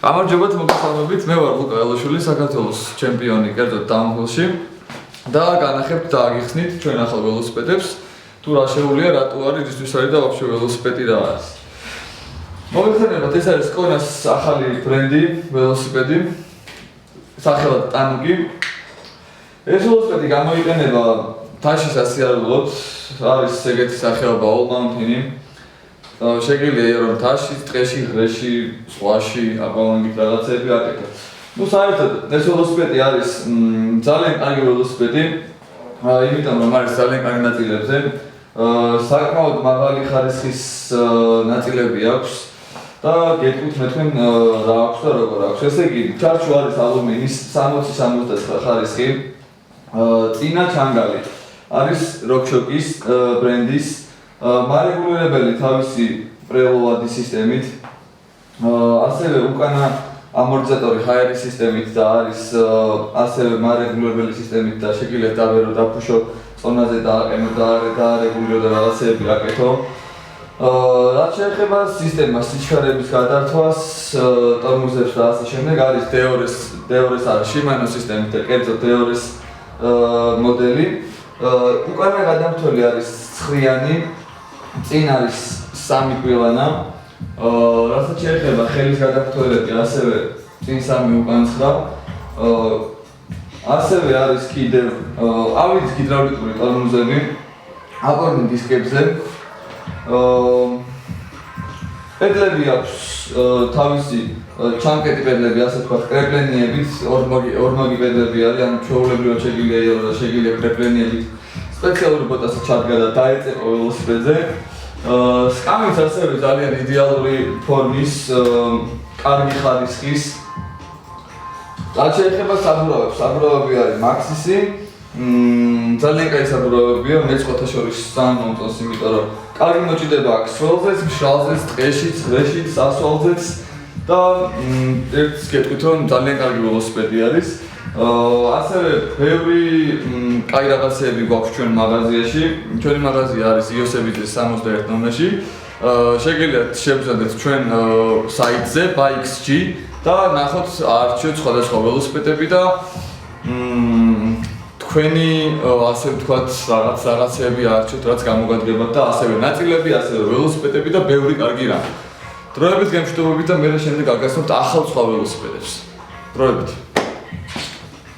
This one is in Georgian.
გამარჯობათ, მოგესალმებით. მე ვარ ლუკა ელოშვილი, საქართველოს ჩემპიონი კერძოდ დამღლში. და განახებთ და აგიხსნით ჩვენ ახალ ველოსიპედებს. თუ რა შეუულია, რატო არის, ისთვის არის და ვაფშე ველოსიპედი რა არის. მოგეხსენებათ, ეს არის Konas ახალი ბრენდი ველოსიპედი. სახელად Tanuki. ეს ველოსიპედი გამოიყენება თაშის ასიარულოდ, არის ეგეთი სახეობა All Mountain-ი. შეგიძლია რომ თაში, ტყეში, ღრეში, ზღვაში, აკვალანგით რაღაცები აკეთოთ. ნუ საერთოდ ეს ველოსიპედი არის ძალიან კარგი ველოსიპედი, იმიტომ რომ არის ძალიან კარგი ნაწილებზე. საკმაოდ მაღალი ხარისხის ნაწილები აქვს და გეტყვით მე თქვენ რა აქვს და როგორ აქვს. ესე იგი, ჩარჩო არის ალუმინის 60-69 ხარისხი. წინა ჩანგალი არის RockShox-ის ბრენდის მარეგულირებელი თავისი პრელოვადი სისტემით, ასევე უკანა ამორტიზატორი ჰაერის სისტემით და არის ასევე მარეგულირებელი სისტემით და შეგიძლიათ დაბერო დაფუშო წონაზე დააყენო და დაარეგულირო და რაღაცეები აკეთო. რაც შეეხება სისტემას, სიჩქარების გადართვას, ტორმოზებს და ასე შემდეგ, არის DeORS არის Shimano სისტემით და კერძოდ DeORS მოდელი. უკანა გადამთვლელი არის ცხრიანი, წინ არის 3 კვილანა. რასაც შეეხება ხელის გადამთვლელები, ასევე წინ 3 უკან 9. ასევე არის კიდევ ავიდის ჰიდრავლიკური ტორმოზები აპორნი დისკებზე. პედლები აქვს თავისი ჩამკეტი პედლები, ასე ვთქვათ, კრეპლენიებით, ორმაგი პედლები არის, ანუ ჩვეულებრივად შეგიძლია კრეპლენიებით სპეციალური ბოტასი ჩადგა და დაეწეყო ველოსიპედზე. სკამიც ასევე ძალიან იდეალური ფორმის, კარგი ხარისხის. რაც შეეხება საბურავებს, საბურავები არის Maxxis-ი. ძალიან კაი საბურავებია, მეც ყოველთა შორის ძალიან მომწონს, იმიტომ რომ კარგი მოჭიდება აქვს სველზეც, მშრალზეც, ტყეშიც, ღრეშიც, სასვალზეც და ერთს გეტყვით რომ ძალიან კარგი ველოსიპედი არის. ასევე ბევრი კაი რაღაცეები გვაქვს ჩვენ მაღაზიაში. ჩვენი მაღაზია არის იოსებიძის 61 ნომერში. შეგიძლიათ შევძლებთ ჩვენ საიტზე bikes.g და ნახოთ არჩევთ სხვადასხვა ველოსიპედები და თქვენი ასე ვთქვათ რაღაცეები არჩევთ, რაც გამოგადგებათ და ასევე ნაწილები, ასევე ველოსიპედები და ბევრი კარგი რამ. დროებით გემშვიდობებით და მე შემდეგ აგასცნობთ ახალ სხვა ველოსიპედებს. დროებით